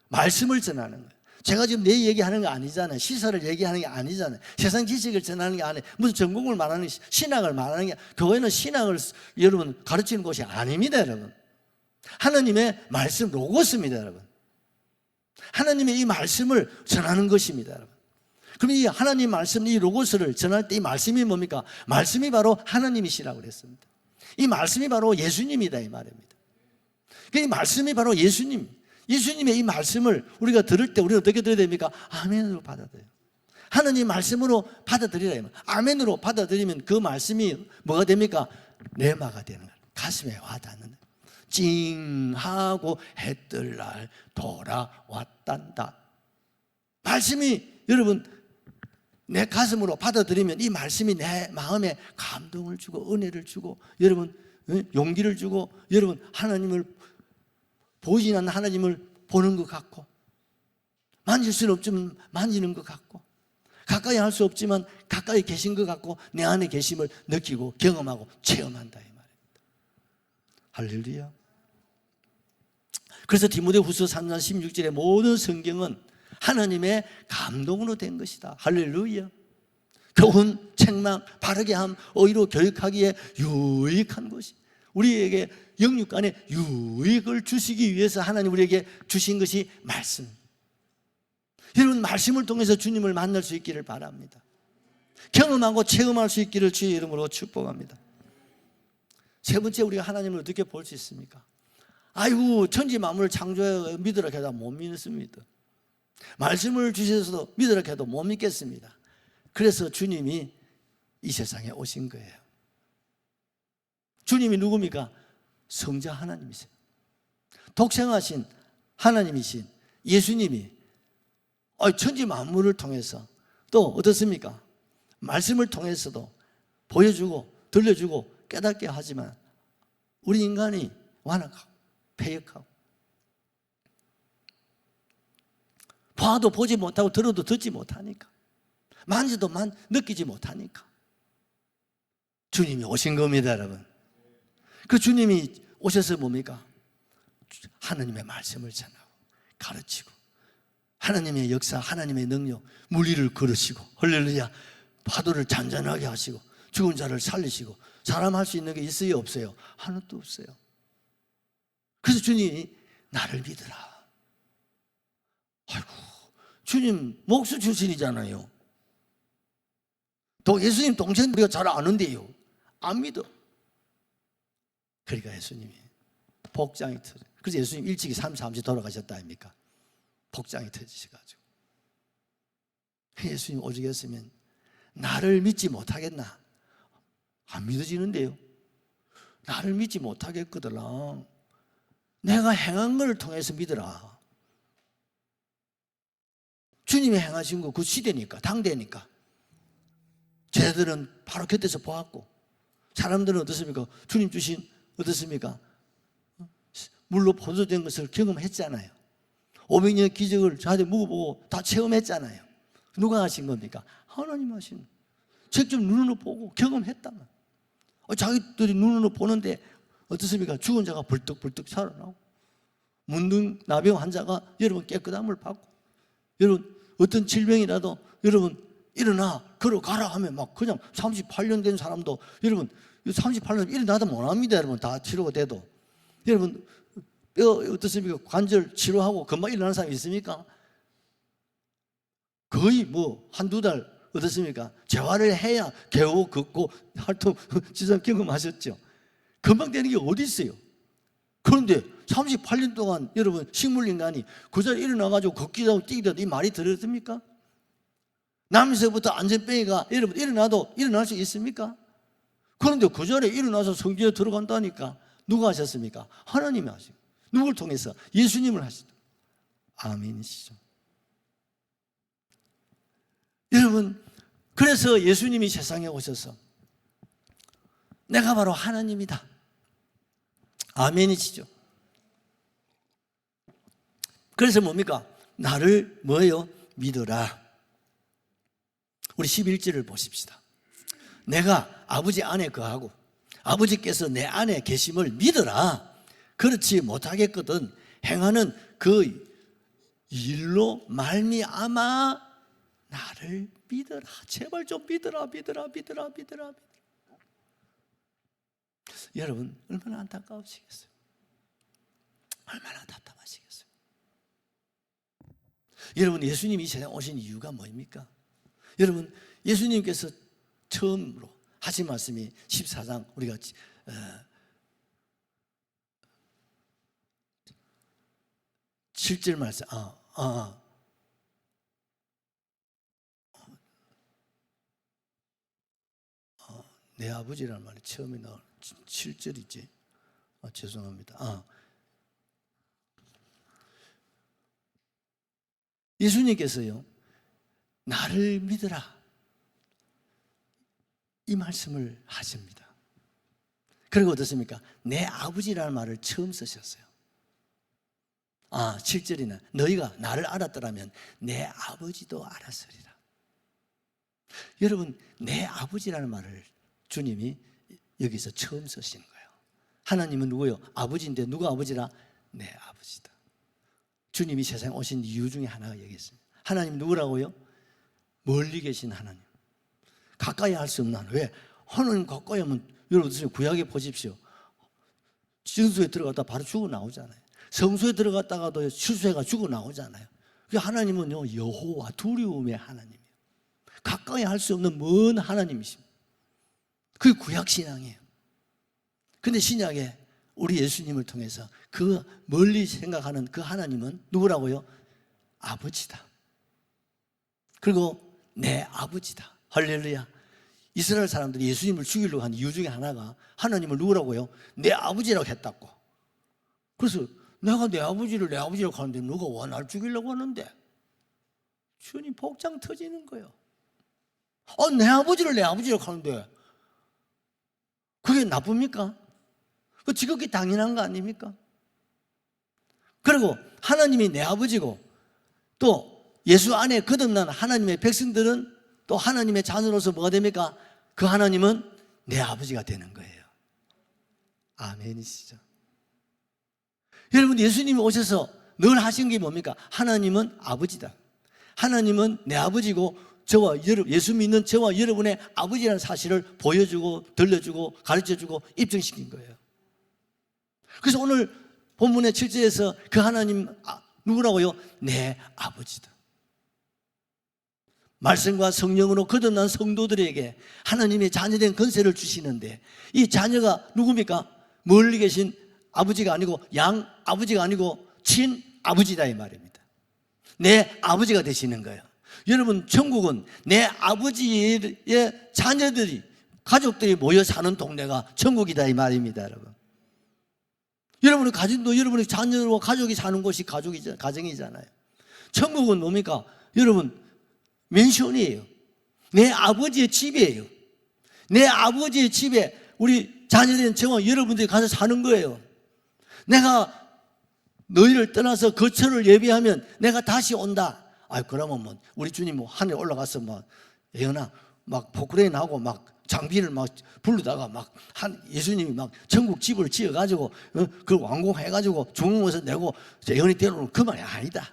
[SPEAKER 1] 말씀을 전하는 거예요. 제가 지금 내 얘기하는 거 아니잖아요. 시사를 얘기하는 게 아니잖아요. 세상 지식을 전하는 게 아니에요. 무슨 전공을 말하는 게 신학을 말하는 게 교회는 신학을 여러분 가르치는 곳이 아닙니다 여러분. 하나님의 말씀 로고스입니다 여러분. 하나님의 이 말씀을 전하는 것입니다 여러분. 그럼 이 하나님 말씀 이 로고스를 전할 때 이 말씀이 뭡니까? 말씀이 바로 하나님이시라고 그랬습니다. 이 말씀이 바로 예수님이다 이 말입니다. 이 말씀이 바로 예수님의 이 말씀을 우리가 들을 때 우리는 어떻게 들어야 됩니까? 아멘으로 받아들여요. 하나님 말씀으로 받아들이라. 아멘으로 받아들이면 그 말씀이 뭐가 됩니까? 레마가 되는 거예요. 가슴에 와닿는 찡하고 해뜰 날 돌아왔단다. 말씀이 여러분 내 가슴으로 받아들이면 이 말씀이 내 마음에 감동을 주고 은혜를 주고 여러분 용기를 주고 여러분 하나님을 보이지 않는 하나님을 보는 것 같고 만질 수는 없지만 만지는 것 같고 가까이 할 수 없지만 가까이 계신 것 같고 내 안에 계심을 느끼고 경험하고 체험한다 이 말입니다. 할렐루야. 그래서 디모데후서 3장 16절의 모든 성경은 하나님의 감동으로 된 것이다. 할렐루야. 교훈, 책망, 바르게 함, 의로 교육하기에 유익한 것이 우리에게 영육간에 유익을 주시기 위해서 하나님 우리에게 주신 것이 말씀. 여러분 말씀을 통해서 주님을 만날 수 있기를 바랍니다. 경험하고 체험할 수 있기를 주의 이름으로 축복합니다. 세 번째 우리가 하나님을 어떻게 볼 수 있습니까? 아이고 천지 만물을 창조해 믿으라 해도 못 믿습니다. 말씀을 주셔서도 믿으라 해도 못 믿겠습니다. 그래서 주님이 이 세상에 오신 거예요. 주님이 누굽니까? 성자 하나님이세요. 독생하신 하나님이신 예수님이 천지 만물을 통해서 또 어떻습니까? 말씀을 통해서도 보여주고 들려주고 깨닫게 하지만 우리 인간이 완악하고 패역하고 봐도 보지 못하고 들어도 듣지 못하니까 만지도 느끼지 못하니까 주님이 오신 겁니다 여러분. 그 주님이 오셔서 뭡니까? 하나님의 말씀을 전하고 가르치고 하나님의 역사, 하나님의 능력, 물리를 걸으시고 할렐루야 파도를 잔잔하게 하시고 죽은 자를 살리시고 사람 할 수 있는 게 있어요 없어요? 하나도 없어요. 그래서 주님이 나를 믿으라. 아이고 주님 목수 출신이잖아요. 또 예수님 동생 우리가 잘 아는데요 안 믿어. 그러니까 예수님이 복장이 터져. 그래서 예수님 일찍이 33시 돌아가셨다 아닙니까? 복장이 터지셔가지고 예수님 오죽했으면 나를 믿지 못하겠나? 안 믿어지는데요. 나를 믿지 못하겠거든. 내가 행한 것을 통해서 믿어라. 주님이 행하신 거 그 시대니까, 당대니까. 쟤들은 바로 곁에서 보았고, 사람들은 어떻습니까? 주님 주신 어떻습니까? 물로 포도된 것을 경험했잖아요. 500년의 기적을 자기들 묵어보고 다 체험했잖아요. 누가 하신 겁니까? 하나님 하신. 직접 눈으로 보고 경험했다면. 자기들이 눈으로 보는데 어떻습니까? 죽은 자가 벌떡벌떡 살아나고, 문둥 나병 환자가 여러분 깨끗한 물 받고, 여러분 어떤 질병이라도 여러분 일어나 걸어가라 하면 막 그냥 38년 된 사람도 여러분 38년 일어나도 못합니다. 여러분 다 치료가 돼도. 여러분 뼈 어떻습니까? 관절 치료하고 금방 일어나는 사람이 있습니까? 거의 뭐 한두 달 어떻습니까? 재활을 해야 겨우 걷고 활동 지상 경험하셨죠. 금방 되는 게 어디 있어요? 그런데 38년 동안 여러분 식물인간이 그 자리에 일어나가지고 걷기도 하고 뛰기도 하고 이 말이 들었습니까? 남에서부터 안전뱅이가 여러분 일어나도 일어날 수 있습니까? 그런데 그 자리에 일어나서 성전에 들어간다니까. 누가 하셨습니까? 하나님이 하시고. 누굴 통해서? 예수님을 하시다. 아멘이시죠. 여러분, 그래서 예수님이 세상에 오셔서 내가 바로 하나님이다. 아멘이시죠. 그래서 뭡니까? 나를 뭐예요? 믿어라. 우리 11절을 보십시다. 내가 아버지 안에 거하고 아버지께서 내 안에 계심을 믿어라. 그렇지 못하겠거든 행하는 그 일로 말미암아 나를 믿어라. 제발 좀 믿어라. 여러분 얼마나 안타까우시겠어요? 얼마나 답답하시겠어요? 여러분 예수님이 이 세상에 오신 이유가 뭐입니까? 여러분 예수님께서 처음으로 하신 말씀이 14장 우리가 7절 말씀 내 아버지라는 말이 처음에 나올 7절이지. 죄송합니다. 예수님께서요 나를 믿어라 이 말씀을 하십니다. 그리고 어떻습니까? 내 아버지라는 말을 처음 쓰셨어요. 7절이나 너희가 나를 알았더라면 내 아버지도 알았으리라. 여러분 내 아버지라는 말을 주님이 여기서 처음 쓰시는 거예요. 하나님은 누구요? 아버지인데 누가 아버지라? 내 아버지다. 주님이 세상에 오신 이유 중에 하나가 여기 있습니다. 하나님 누구라고요? 멀리 계신 하나님. 가까이 할 수 없는 하나님. 왜? 하나님 가까이 하면 여러분 구약에 보십시오. 진수에 들어갔다 바로 죽어 나오잖아요. 성소에 들어갔다가도 실수해가 죽어 나오잖아요. 하나님은요 여호와 두려움의 하나님이에요. 가까이 할 수 없는 먼 하나님이십니다. 그게 구약신앙이에요. 근데 신약에 우리 예수님을 통해서 그 멀리 생각하는 그 하나님은 누구라고요? 아버지다. 그리고 내 아버지다. 할렐루야. 이스라엘 사람들이 예수님을 죽이려고 한 이유 중에 하나가 하나님을 누구라고요? 내 아버지라고 했다고. 그래서 내가 내 아버지라고 하는데 누가 와 날 죽이려고 하는데? 주님 복장 터지는 거예요. 내 아버지라고 하는데 그게 나쁩니까? 그 지극히 당연한 거 아닙니까? 그리고 하나님이 내 아버지고 또 예수 안에 거듭난 하나님의 백성들은 또 하나님의 자녀로서 뭐가 됩니까? 그 하나님은 내 아버지가 되는 거예요. 아멘이시죠. 여러분 예수님이 오셔서 늘 하신 게 뭡니까? 하나님은 아버지다. 하나님은 내 아버지고 예수 믿는 저와 여러분의 아버지라는 사실을 보여주고 들려주고 가르쳐주고 입증시킨 거예요. 그래서 오늘 본문의 7절에서 그 하나님 누구라고요? 내 아버지다. 말씀과 성령으로 거듭난 성도들에게 하나님의 자녀된 권세를 주시는데 이 자녀가 누굽니까? 멀리 계신 아버지가 아니고 양 아버지가 아니고 친 아버지다 이 말입니다. 내 아버지가 되시는 거예요. 여러분 천국은 내 아버지의 자녀들이 가족들이 모여 사는 동네가 천국이다 이 말입니다, 여러분. 여러분의 가정도 여러분의 자녀와 가족이 사는 곳이 가정이잖아요. 천국은 뭡니까? 여러분, 맨션이에요. 내 아버지의 집이에요. 내 아버지의 집에 우리 자녀된 저와 여러분들이 가서 사는 거예요. 내가 너희를 떠나서 거처를 예비하면 내가 다시 온다. 그러면 뭐 우리 주님 뭐 하늘에 올라가서 뭐 예언아 막 포크레인 하고 막 장비를 막 부르다가 막 예수님이 막 천국 집을 지어가지고 그걸 완공해가지고 중앙에서 내고 예언이 때로는 그 말이 아니다.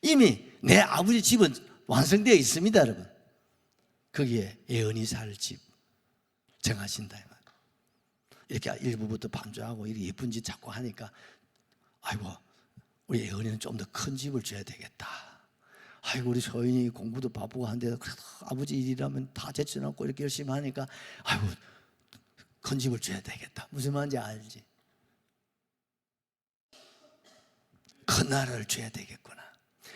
[SPEAKER 1] 이미 내 아버지 집은 완성되어 있습니다, 여러분. 거기에 예언이 살 집 정하신다 이 말. 이렇게 1부부터 반주하고 이렇게 예쁜 집 자꾸 하니까 아이고 우리 예언이는 좀 더 큰 집을 줘야 되겠다. 아이고 우리 소인이 공부도 바쁘고 한데 그래도 아버지 일이라면 다 제쳐놓고 이렇게 열심히 하니까 아이고 큰 집을 줘야 되겠다. 무슨 말인지 알지? 큰 나라를 줘야 되겠구나.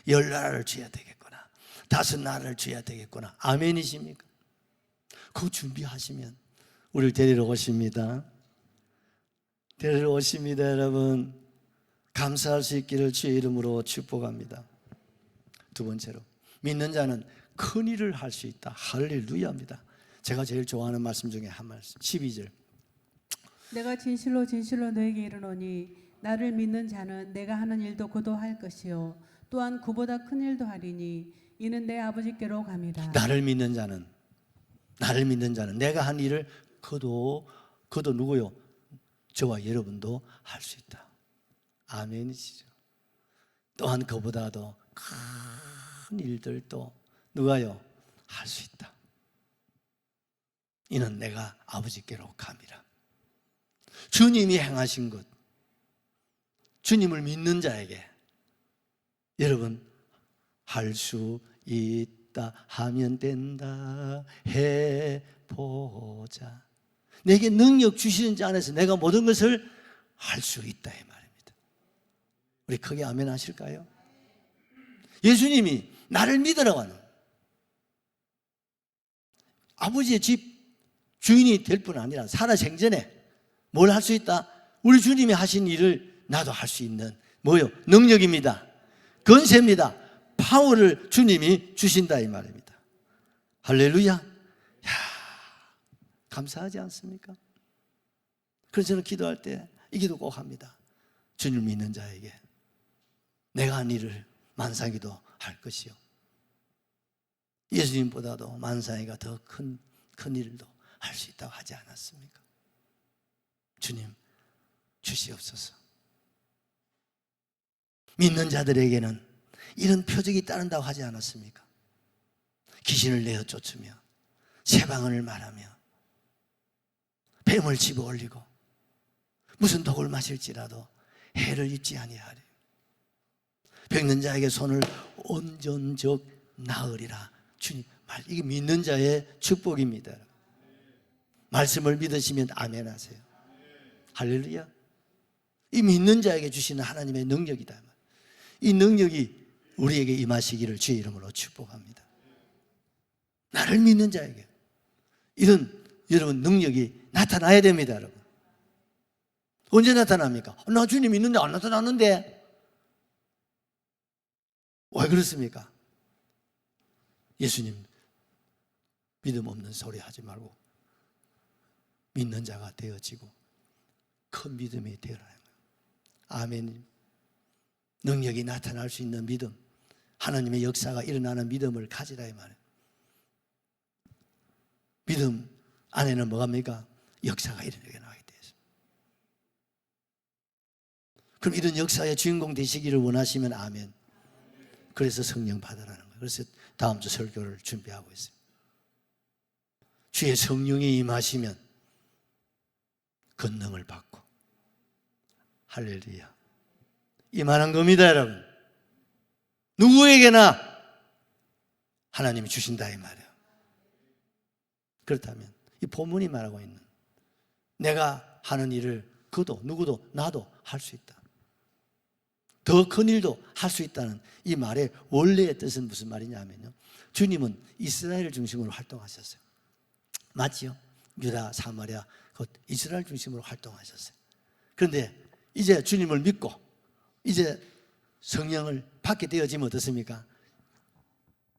[SPEAKER 1] 10나라를 줘야 되겠구나. 5나라를 줘야 되겠구나. 아멘이십니까? 그거 준비하시면 우리를 데리러 오십니다. 데리러 오십니다, 여러분. 감사할 수 있기를 주의 이름으로 축복합니다. 두 번째로, 믿는 자는 큰 일을 할 수 있다. 할렐루야입니다. 제가 제일 좋아하는 말씀 중에 한 말씀, 12절.
[SPEAKER 2] 내가 진실로 진실로 너에게 이르노니 나를 믿는 자는 내가 하는 일도 그도 할 것이요 또한 그보다 큰 일도 하리니 이는 내 아버지께로 감이라.
[SPEAKER 1] 나를 믿는 자는 내가 한 일을 그도 누구요? 저와 여러분도 할 수 있다. 아멘이시죠. 또한 그보다도 큰 일들도 누가요? 할 수 있다. 이는 내가 아버지께로 감이라. 주님이 행하신 것, 주님을 믿는 자에게 여러분 할 수 있다, 하면 된다, 해보자. 내게 능력 주시는 자 안에서 내가 모든 것을 할 수 있다 이 말입니다. 우리 크게 아멘 하실까요? 예수님이 나를 믿으라고 하는 아버지의 집 주인이 될 뿐 아니라 살아생전에 뭘 할 수 있다? 우리 주님이 하신 일을 나도 할 수 있는 뭐요? 능력입니다. 권세입니다. 파워를 주님이 주신다 이 말입니다. 할렐루야. 야, 감사하지 않습니까? 그래서 저는 기도할 때 이 기도 꼭 합니다. 주님을 믿는 자에게 내가 한 일을 만상이도 할 것이요 예수님보다도 만상이가 더 큰 일도 할 수 있다고 하지 않았습니까? 주님 주시옵소서. 믿는 자들에게는 이런 표적이 따른다고 하지 않았습니까? 귀신을 내어 쫓으며 새방언을 말하며 뱀을 집어 올리고 무슨 독을 마실지라도 해를 입지 아니하리. 병든 자에게 손을 온전적 나으리라. 주님 말, 이게 믿는 자의 축복입니다. 말씀을 믿으시면 아멘 하세요. 할렐루야. 이 믿는 자에게 주시는 하나님의 능력이다. 이 능력이 우리에게 임하시기를 주의 이름으로 축복합니다. 나를 믿는 자에게 이런 여러분 능력이 나타나야 됩니다, 여러분. 언제 나타납니까? 나 주님 믿는데 안 나타나는데 왜 그렇습니까? 예수님 믿음 없는 소리 하지 말고 믿는 자가 되어지고 큰 믿음이 되어라. 아멘. 능력이 나타날 수 있는 믿음, 하나님의 역사가 일어나는 믿음을 가지라 이 말이에요. 믿음 안에는 뭐합니까? 역사가 일어나게 나가게 되어 있습니다. 그럼 이런 역사의 주인공 되시기를 원하시면 아멘. 그래서 성령 받으라는 거예요. 그래서 다음 주 설교를 준비하고 있습니다. 주의 성령이 임하시면 권능을 받고 할렐루야. 이만한 겁니다, 여러분. 누구에게나 하나님이 주신다 이 말이에요. 그렇다면 이 본문이 말하고 있는 내가 하는 일을 그도 누구도 나도 할 수 있다. 더 큰 일도 할 수 있다는 이 말의 원래의 뜻은 무슨 말이냐면요. 주님은 이스라엘을 중심으로 활동하셨어요. 맞지요? 유다, 사마리아, 곧 이스라엘 중심으로 활동하셨어요. 그런데 이제 주님을 믿고 이제 성령을 받게 되어지면 어떻습니까?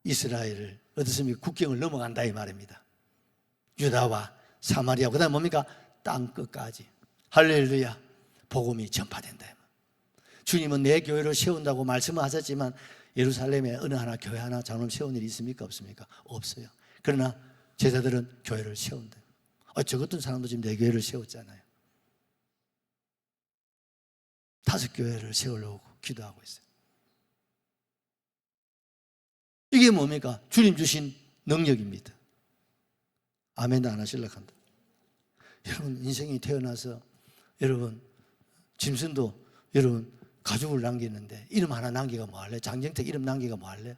[SPEAKER 1] 이스라엘을 어떻습니까? 국경을 넘어간다 이 말입니다. 유다와 사마리아, 그 다음에 뭡니까? 땅 끝까지. 할렐루야. 복음이 전파된다. 주님은 내 교회를 세운다고 말씀을 하셨지만 예루살렘에 어느 하나 교회 하나 장로님 세운 일이 있습니까? 없습니까? 없어요. 그러나 제자들은 교회를 세운다. 저 같은 사람도 지금 내 교회를 세웠잖아요. 5교회를 세우려고 기도하고 있어요. 이게 뭡니까? 주님 주신 능력입니다. 아멘도 안 하시려고 한다. 여러분 인생이 태어나서 여러분 짐승도 여러분 가족을 남기는데 이름 하나 남기가 뭐 할래? 장정택 이름 남기가 뭐 할래?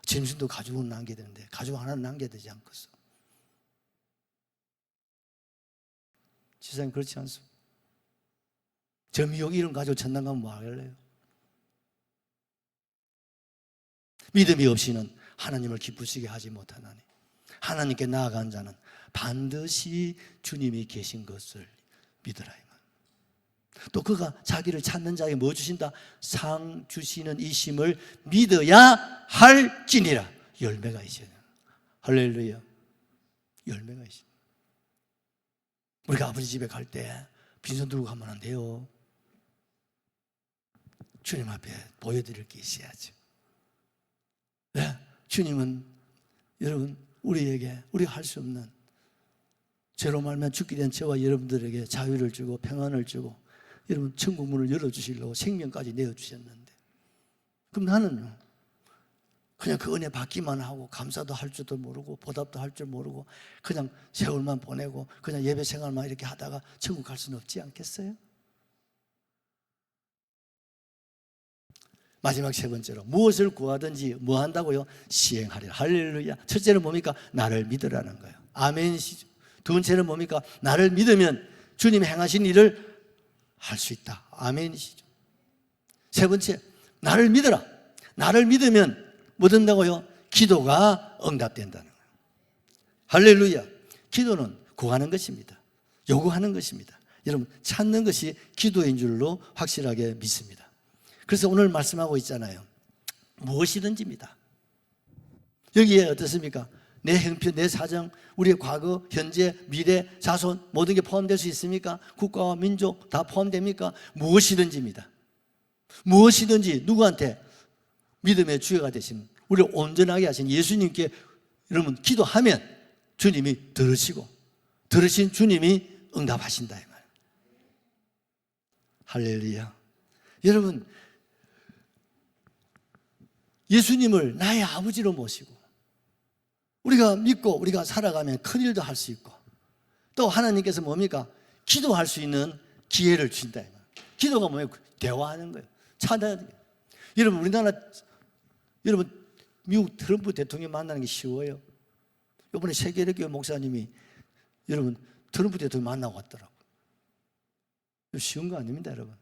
[SPEAKER 1] 짐승도 가족을 남겨야 되는데 가족 하나는 남겨야 되지 않겠어? 지사님 그렇지 않습니까? 저미옥 이름 가지고 천당 가면 뭐 하길래요? 믿음이 없이는 하나님을 기쁘시게 하지 못하나니 하나님께 나아간 자는 반드시 주님이 계신 것을 믿으라. 또 그가 자기를 찾는 자에게 뭐 주신다? 상 주시는 이심을 믿어야 할지니라. 열매가 있어야 돼요. 할렐루야. 열매가 있어요. 우리가 아버지 집에 갈 때 빈손 들고 가면 안 돼요. 주님 앞에 보여드릴 게 있어야죠. 네? 주님은 여러분 우리에게 우리가 할 수 없는 죄로 말면 죽게 된 저와 여러분들에게 자유를 주고 평안을 주고 여러분 천국 문을 열어주시려고 생명까지 내어주셨는데 그럼 나는요 그냥 그 은혜 받기만 하고 감사도 할 줄도 모르고 보답도 할 줄 모르고 그냥 세월만 보내고 그냥 예배 생활만 이렇게 하다가 천국 갈 수는 없지 않겠어요? 마지막 세 번째로 무엇을 구하든지 뭐 한다고요? 시행하리라. 할렐루야. 첫째는 뭡니까? 나를 믿으라는 거예요. 아멘이시죠. 두 번째는 뭡니까? 나를 믿으면 주님이 행하신 일을 할 수 있다. 아멘이시죠. 세 번째, 나를 믿어라. 나를 믿으면 뭐 된다고요? 기도가 응답된다는 거예요. 할렐루야. 기도는 구하는 것입니다. 요구하는 것입니다. 여러분 찾는 것이 기도인 줄로 확실하게 믿습니다. 그래서 오늘 말씀하고 있잖아요. 무엇이든지입니다. 여기에 어떻습니까? 내 형편, 내 사정, 우리의 과거, 현재, 미래, 자손 모든 게 포함될 수 있습니까? 국가와 민족 다 포함됩니까? 무엇이든지입니다. 무엇이든지 누구한테? 믿음의 주여가 되신 우리를 온전하게 하신 예수님께 여러분 기도하면 주님이 들으시고 들으신 주님이 응답하신다 이 말. 할렐루야. 여러분 예수님을 나의 아버지로 모시고 우리가 믿고 우리가 살아가면 큰일도 할 수 있고 또 하나님께서 뭡니까? 기도할 수 있는 기회를 주신다. 기도가 뭐예요? 대화하는 거예요. 여러분 우리나라 여러분 미국 트럼프 대통령 만나는 게 쉬워요. 이번에 세계교회 목사님이 여러분 트럼프 대통령 만나고 왔더라고요. 쉬운 거 아닙니다 여러분.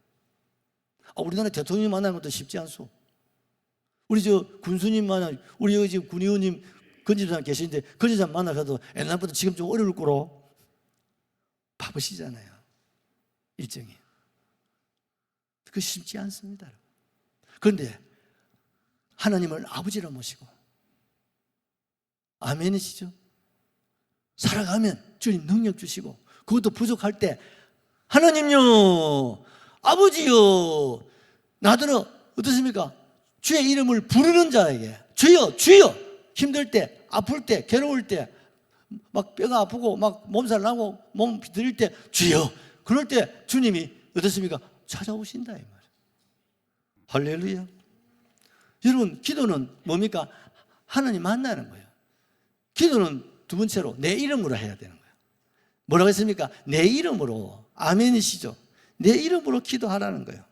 [SPEAKER 1] 우리나라 대통령 만나는 것도 쉽지 않소. 우리 군수님 우리 여기 지금 군의원님 건지사님 계시는데 건지사님 만나서도 옛날보다 지금 좀 어려울 거로 바쁘시잖아요. 일정이. 그거 쉽지 않습니다. 그런데 하나님을 아버지로 모시고 아멘이시죠? 살아가면 주님 능력 주시고 그것도 부족할 때 하나님요 아버지요 나더러 어떻습니까? 주의 이름을 부르는 자에게 주여 주여 힘들 때 아플 때 괴로울 때 막 뼈가 아프고 막 몸살 나고 몸 비틀릴 때 주여 그럴 때 주님이 어떻습니까? 찾아오신다 이 말이에요. 할렐루야. 여러분 기도는 뭡니까? 하나님 만나는 거예요. 기도는 두 번째로 내 이름으로 해야 되는 거예요. 뭐라고 했습니까? 내 이름으로. 아멘이시죠? 내 이름으로 기도하라는 거예요.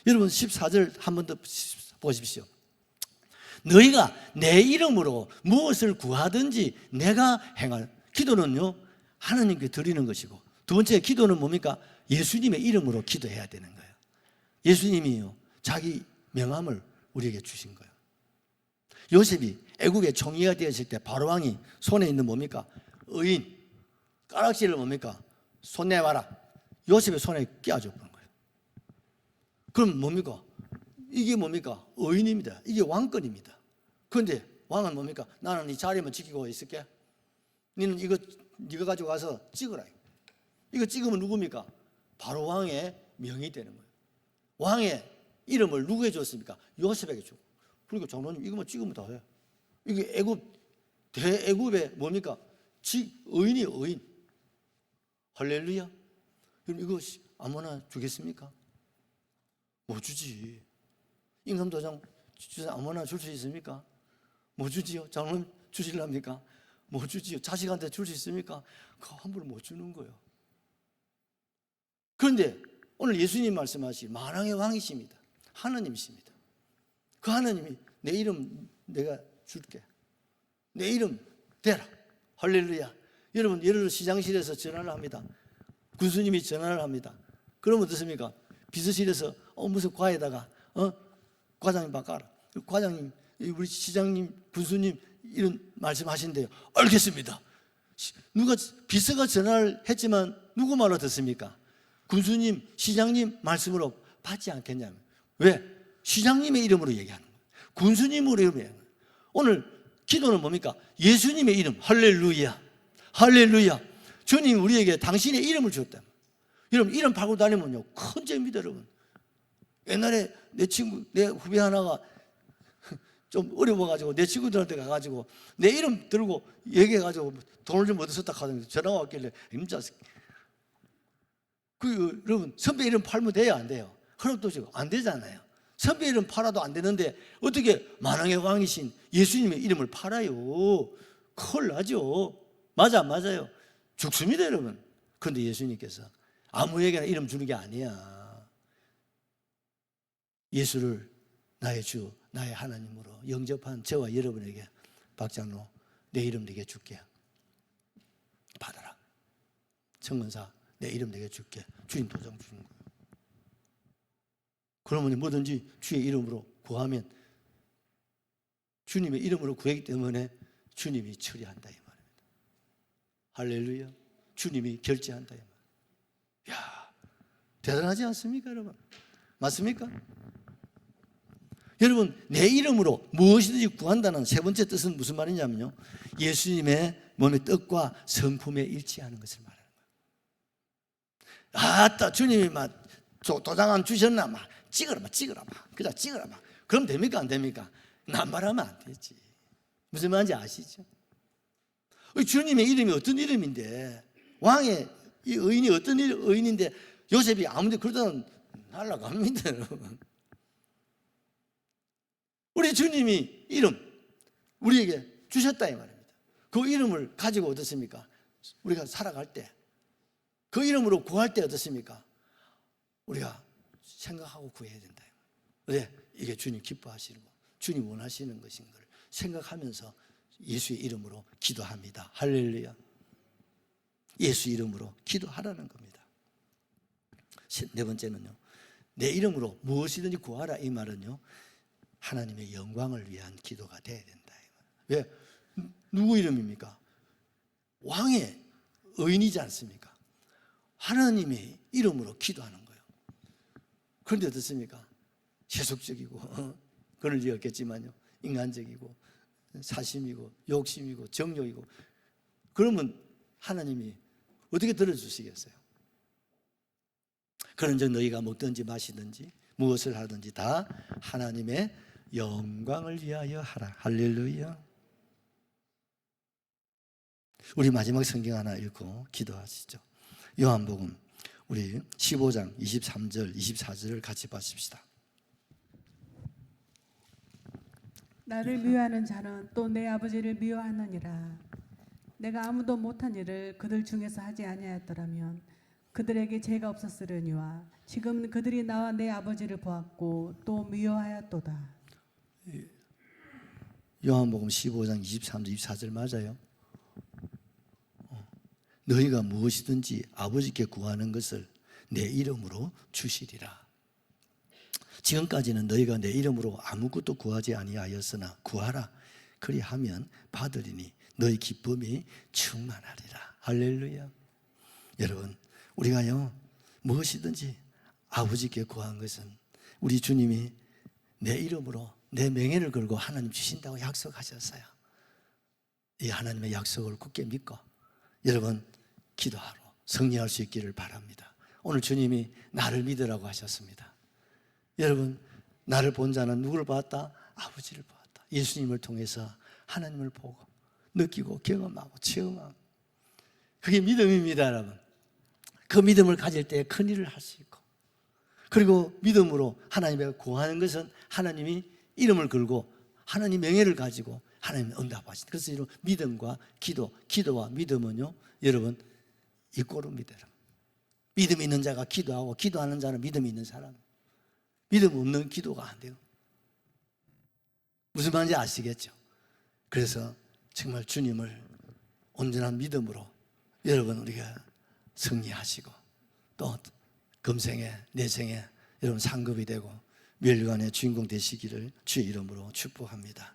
[SPEAKER 1] 여러분 14절 한 번 더 보십시오. 너희가 내 이름으로 무엇을 구하든지 내가 행할. 기도는요 하나님께 드리는 것이고 두 번째 기도는 뭡니까? 예수님의 이름으로 기도해야 되는 거예요. 예수님이요 자기 명함을 우리에게 주신 거예요. 요셉이 애국의 총리가 되었을 때 바로왕이 손에 있는 뭡니까? 의인, 가락지를 뭡니까? 손 내봐라. 요셉의 손에 끼워줘 버린 거예요. 그럼 뭡니까? 이게 뭡니까? 의인입니다. 이게 왕권입니다. 그런데 왕은 뭡니까? 나는 이 자리만 지키고 있을게. 너는 이거 네가 가지고 가서 찍어라. 이거 찍으면 누굽니까? 바로 왕의 명이 되는 거예요. 왕의 이름을 누구에 줬습니까? 요셉에게 주고. 그러니까 장로님 이거만 찍으면 다 해. 이게 애굽 대애굽의 뭡니까? 의인이에요. 의인. 할렐루야. 그럼 이거 아무나 주겠습니까? 못 주지. 임금도장 주사 아무나 줄 수 있습니까? 못 주지요. 장로님 주실랍니까? 못 주지요. 자식한테 줄 수 있습니까? 그거 함부로 못 주는 거예요. 그런데 오늘 예수님 말씀하신 만왕의 왕이십니다. 하나님이십니다. 그 하나님이 내 이름 내가 줄게. 내 이름 대라. 할렐루야. 여러분 예를 들어 시장실에서 전화를 합니다. 군수님이 전화를 합니다. 그러면 어떻습니까? 비서실에서 무슨 과에다가 과장님 바꿔라. 과장님 우리 시장님 군수님 이런 말씀하신대요. 알겠습니다. 누가 비서가 전화를 했지만 누구 말로 듣습니까? 군수님 시장님 말씀으로 받지 않겠냐면 왜? 시장님의 이름으로 얘기하는 거예요. 군수님으로 얘기하는 거예요. 오늘 기도는 뭡니까? 예수님의 이름. 할렐루야. 할렐루야. 주님 우리에게 당신의 이름을 주었다. 여러분 이름 팔고 다니면요 큰 죄입니다. 여러분 옛날에 내 친구 내 후배 하나가 좀 어려워가지고 내 친구들한테 가가지고 내 이름 들고 얘기해가지고 돈을 좀 얻었었다 하더니 전화가 왔길래 임자식 여러분 선배 이름 팔면 돼요 안 돼요? 그럼 또 지금 안 되잖아요. 선배 이름 팔아도 안 되는데 어떻게 만왕의 왕이신 예수님의 이름을 팔아요? 큰일 나죠. 맞아 안 맞아요? 죽습니다 여러분. 그런데 예수님께서 아무에게나 이름 주는 게 아니야. 예수를 나의 주 나의 하나님으로 영접한 저와 여러분에게 박장로 내 이름 내게 줄게. 받아라. 청문사 내 이름 내게 줄게. 주님 도장 주는 거예요. 그러면 뭐든지 주의 이름으로 구하면 주님의 이름으로 구하기 때문에 주님이 처리한다 이 말입니다. 할렐루야. 주님이 결제한다 이 말. 야, 대단하지 않습니까 여러분? 맞습니까? 여러분 내 이름으로 무엇이든지 구한다는 세 번째 뜻은 무슨 말이냐면요 예수님의 몸의 뜻과 성품에 일치하는 것을 말하는 거예요. 아따 주님이 막 도장 안 주셨나 막 찍어라 그자 찍어라 막 그럼 됩니까 안 됩니까? 남발하면 안 되지. 무슨 말인지 아시죠? 주님의 이름이 어떤 이름인데 왕의 이 의인이 어떤 의인인데 요셉이 아무데 그러다 날아갑니다 여러분. 우리 주님이 이름 우리에게 주셨다 이 말입니다. 그 이름을 가지고 어떻습니까? 우리가 살아갈 때 그 이름으로 구할 때 어떻습니까? 우리가 생각하고 구해야 된다. 왜? 이게 주님 기뻐하시는 거, 주님 원하시는 것인 걸 생각하면서 예수의 이름으로 기도합니다. 할렐루야. 예수 이름으로 기도하라는 겁니다. 네 번째는요. 내 이름으로 무엇이든지 구하라 이 말은요. 하나님의 영광을 위한 기도가 돼야 된다. 왜? 누구 이름입니까? 왕의 의인이지 않습니까? 하나님의 이름으로 기도하는 거예요. 그런데 어떻습니까? 세속적이고 그걸 지었겠지만요. 인간적이고 사심이고 욕심이고 정욕이고 그러면 하나님이 어떻게 들어주시겠어요? 그런즉 너희가 먹든지 마시든지 무엇을 하든지 다 하나님의 영광을 위하여 하라. 할렐루야. 우리 마지막 성경 하나 읽고 기도하시죠. 요한복음 우리 15장 23절 24절을 같이 봐십시다.
[SPEAKER 2] 나를 미워하는 자는 또 내 아버지를 미워하느니라. 내가 아무도 못한 일을 그들 중에서 하지 아니하였더라면 그들에게 죄가 없었으려니와 지금 그들이 나와 내 아버지를 보았고 또 미워하였도다.
[SPEAKER 1] 요한복음 15장 23절 24절 맞아요. 너희가 무엇이든지 아버지께 구하는 것을 내 이름으로 주시리라. 지금까지는 너희가 내 이름으로 아무것도 구하지 아니하였으나 구하라. 그리하면 받으리니 너희 기쁨이 충만하리라. 할렐루야. 여러분, 우리가요 무엇이든지 아버지께 구한 것은 우리 주님이 내 이름으로 내 명예를 걸고 하나님 주신다고 약속하셨어요. 이 하나님의 약속을 굳게 믿고 여러분 기도하러 승리할 수 있기를 바랍니다. 오늘 주님이 나를 믿으라고 하셨습니다. 여러분, 나를 본 자는 누구를 보았다? 아버지를 보았다. 예수님을 통해서 하나님을 보고 느끼고 경험하고 체험하고, 그게 믿음입니다. 여러분, 그 믿음을 가질 때 큰 일을 할 수 있고, 그리고 믿음으로 하나님의 구하는 것은 하나님이 이름을 걸고 하나님 명예를 가지고 하나님이 응답하신다. 그래서 이런 믿음과 기도와 믿음은요 여러분 이꼬릅니다. 믿음이 있는 자가 기도하고 기도하는 자는 믿음이 있는 사람. 믿음 없는 기도가 안 돼요. 무슨 말인지 아시겠죠? 그래서 정말 주님을 온전한 믿음으로 여러분 우리가 승리하시고 또 금생에 내생에 여러분 상급이 되고 멸관의 주인공 되시기를 주의 이름으로 축복합니다.